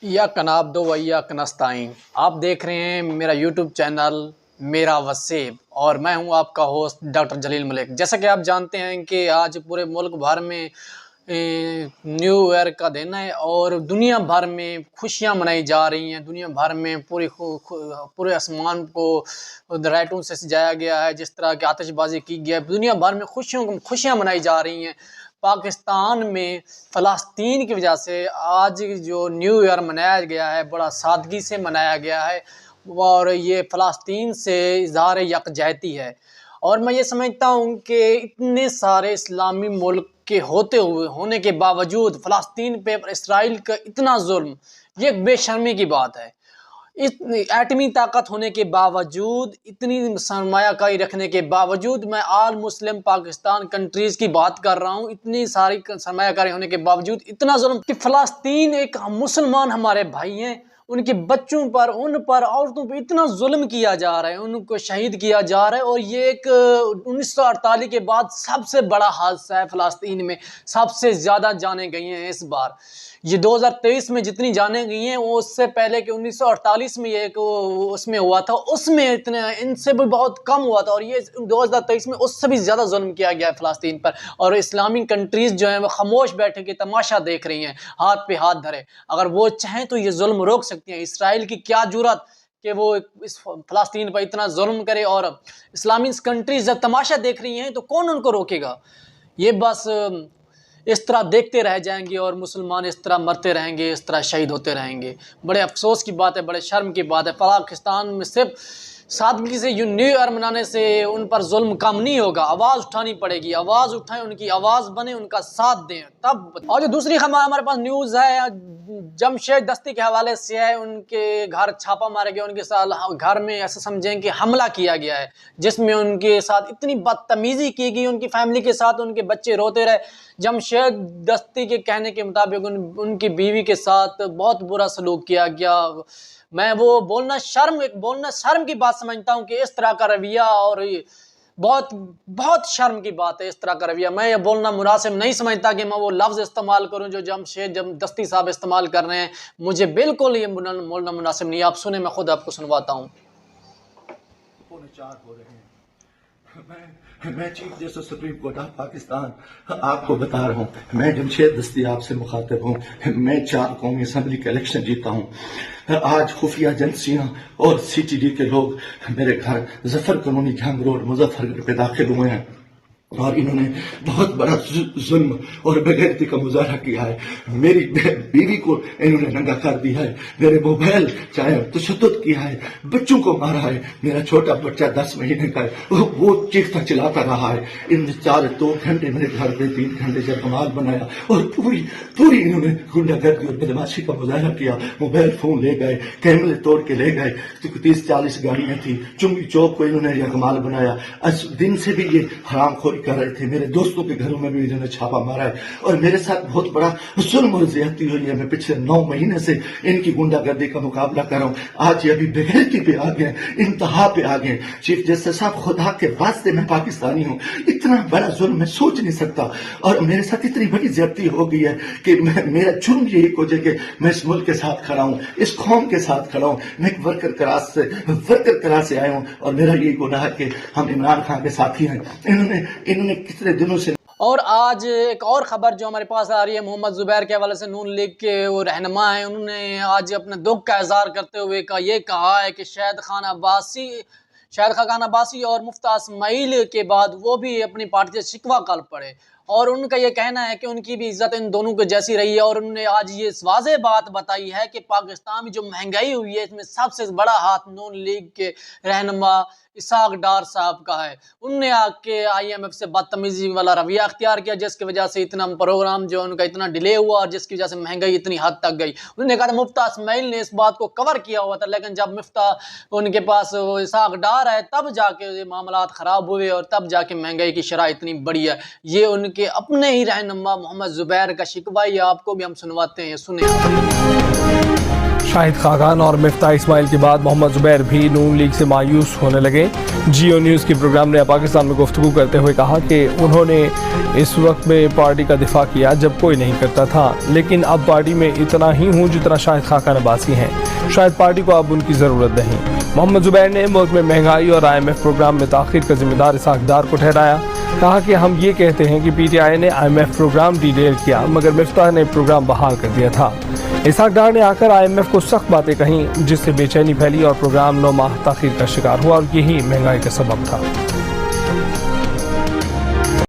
इय्याक नअब्दु व इय्याक नस्तईन। आप देख रहे हैं मेरा यूट्यूब चैनल मेरा वसेब और मैं हूं आपका होस्ट डॉक्टर जलील मलिक। जैसा कि आप जानते हैं कि आज पूरे मुल्क भर में न्यू ईयर का दिन है और दुनिया भर में खुशियां मनाई जा रही हैं। दुनिया भर में पूरे आसमान को लाइटों से सजाया गया है, जिस तरह की आतिशबाजी की गई है। दुनिया भर में खुशियां मनाई जा रही हैं। पाकिस्तान में फ़लस्तीन की वजह से आज जो न्यू ईयर मनाया गया है बड़ा सादगी से मनाया गया है और ये फ़लस्तीन से इज़हार यकजहती है। और मैं ये समझता हूँ कि इतने सारे इस्लामी मुल्क के होने के बावजूद फ़लस्तीन पे इसराइल का इतना जुल्म, ये एक बेशर्मी की बात है। इतनी एटमी ताकत होने के बावजूद, इतनी सरमायाकारी रखने के बावजूद, मैं आल मुस्लिम पाकिस्तान कंट्रीज़ की बात कर रहा हूँ, इतनी सारी सरमायाकारी होने के बावजूद इतना जुल्म कि फ़लस्तीन एक मुसलमान हमारे भाई हैं, उनके बच्चों पर, उन पर, औरतों पर इतना जुल्म किया जा रहा है, उनको शहीद किया जा रहा है। और ये एक 1948 के बाद सबसे बड़ा हादसा है। फ़लस्तीन में सबसे ज़्यादा जानें गई हैं इस बार। ये 2023 में जितनी जानें गई हैं वो उससे पहले कि 1948 में ये उसमें हुआ था, उसमें इतने इनसे भी बहुत कम हुआ था। और ये 2023 में उससे भी ज़्यादा जुल्म किया गया है फ़लस्तीन पर। और इस्लामिक कंट्रीज़ जो हैं वो खामोश बैठे के तमाशा देख रही हैं, हाथ पे हाथ धरे। अगर वो चाहें तो ये जुल्म रोक सकती हैं। इसराइल की क्या जुर्रत कि वो इस फ़लस्तीन पर इतना जुल्म करे, और इस्लामिक कंट्रीज़ जब तमाशा देख रही हैं तो कौन उनको रोकेगा। ये बस इस तरह देखते रह जाएंगे और मुसलमान इस तरह मरते रहेंगे, इस तरह शहीद होते रहेंगे। बड़े अफसोस की बात है, बड़े शर्म की बात है। पाकिस्तान में सिर्फ सादगी से न्यू ईयर मनाने से उन पर जुल्म कम नहीं होगा। आवाज़ उठानी पड़ेगी, आवाज़ उठाएं, उनकी आवाज़ बने, उनका साथ दें तब। और जो दूसरी खबर हमारे पास न्यूज़ है जमशेद दस्ती के हवाले से है। उनके घर छापा मारा गया, उनके साथ घर में ऐसा समझें कि हमला किया गया है, जिसमें उनके साथ इतनी बदतमीज़ी की गई, उनकी फैमिली के साथ, उनके बच्चे रोते रहे। जमशेद दस्ती के कहने के मुताबिक उनकी बीवी के साथ बहुत बुरा सलूक किया गया। मैं वो बोलना शर्म की बात समझता हूँ कि इस तरह का रवैया, और बहुत बहुत शर्म की बात है इस तरह का रवैया। मैं ये बोलना मुनासिब नहीं समझता कि मैं वो लफ्ज़ इस्तेमाल करूँ जो जमशेद दस्ती साहब इस्तेमाल कर रहे हैं। मुझे बिल्कुल ये बोलना मुनासिब नहीं। आप सुने, मैं खुद आपको सुनवाता हूँ। मैं chief justice supreme court of Pakistan आपको बता रहा हूँ, मैं जमशेद दस्ती आपसे मुखातिब हूँ। मैं 4 कौमी असम्बली का इलेक्शन जीता हूँ। आज खुफिया एजेंसियाँ और CTD के लोग मेरे घर जफर कॉलोनी जंग रोड मुजफ्फरगढ़ पे दाखिल हुए हैं और इन्होंने बहुत बड़ा जुल्म और बेगैरती का मुजाहरा किया है। मेरी बीवी को इन्होंने नंगा कर दिया है, मेरे मोबाइल चाहे तशद्दुद किया है, बच्चों को मारा है। मेरा छोटा बच्चा 10 महीने का है, वो चीखता चिल्लाता रहा है। इन 2 घंटे मेरे घर पे 3 घंटे जयमाल बनाया और पूरी इन्होंने गुंडागर्दी और बदमाशी का मुजाहरा किया। मोबाइल फोन ले गए, कैमरे तोड़ के ले गए, 30-40 गाड़ियां थी। चुंगी चौक को इन्होंने यकमाल बनाया। दिन से भी ये हरामखोरी कर रहे थे। मेरे दोस्तों के घरों में भी इन्होंने छापा मारा है और मेरे साथ बहुत बड़ा जुल्म और ज्यादती हुई है। मैं पिछले 9 महीने से इनकी गुंडागर्दी का मुकाबला कर रहा हूँ। आज ये अभी बेगैरती पे आ गए, इंतहा पे आ गए। चीफ जस्टिस साहब, खुदा के वास्ते मैं पाकिस्तानी हूँ, इतना बड़ा जुल्म मैं सोच नहीं सकता। और मेरे साथ इतनी बड़ी ज्यादती हो गई है कि मेरा जुर्म यही हो जाए कि मैं इस मुल्क के साथ खड़ा हूँ, इस कौम के साथ खड़ा हूँ। मैं एक वर्कर क्लास से आया हूँ और मेरा यही गुनाह है कि हम इमरान खान के साथी हैं। इन्होंने कितने दिनों से। और आज एक और ख़बर जो हमारे पास आ रही है, मोहम्मद ज़ुबैर के हवाले से, नून लीग के वो रहनुमा हैं, उन्होंने आज अपने दुख का इज़हार करते हुए ये कहा है कि शाहिद खान अब्बासी और मुफ्ता इस्माइल के बाद वो भी अपनी पार्टी से शिकवा कर पड़े। और उनका ये कहना है कि उनकी भी इज्जत इन दोनों को जैसी रही है। और उन्होंने आज ये वाज़ेह बात बताई है कि पाकिस्तान में जो महंगाई हुई है, इसमें सबसे बड़ा हाथ नून लीग के रहनुमा इसहाक डार साहब का है। उनने आके IMF से बदतमीजी वाला रवैया अख्तियार किया, जिसकी वजह से इतना प्रोग्राम जो उनका इतना डिले हुआ और जिसकी वजह से महंगाई इतनी हद तक गई। उन्होंने कहा था मुफ्ता इस्माइल ने इस बात को कवर किया हुआ था, लेकिन जब मुफ्ता उनके पास इसहाक डार है तब जाके ये मामलात ख़राब हुए और तब जाके महंगाई की शरह इतनी बड़ी है। ये उनके अपने ही रहनुमा मोहम्मद ज़ुबैर का शिकवा, ये आपको भी हम सुनवाते हैं, सुने। شاہد خاقان اور مفتاح اسماعیل کے بعد محمد زبیر بھی نون لیگ سے مایوس ہونے لگے۔ جیو نیوز کے پروگرام نے پاکستان میں گفتگو کرتے ہوئے کہا کہ انہوں نے اس وقت میں پارٹی کا دفاع کیا جب کوئی نہیں کرتا تھا، لیکن اب پارٹی میں اتنا ہی ہوں جتنا شاہد خاقان عباسی ہیں، شاید پارٹی کو اب ان کی ضرورت نہیں۔ محمد زبیر نے ملک میں مہنگائی اور IMF پروگرام میں تاخیر کا ذمہ دار اسحاق ڈار کو ٹھہرایا۔ کہا کہ ہم یہ کہتے ہیں کہ PTI نے IMF پروگرام ڈیلیٹ کیا مگر مفتاح نے پروگرام بحال کر دیا تھا۔ اسحاق ڈار نے آ کر IMF کو سخت باتیں کہیں جس سے بے چینی پھیلی اور پروگرام 9 ماہ تاخیر کا شکار ہوا اور یہی مہنگائی کا سبب تھا۔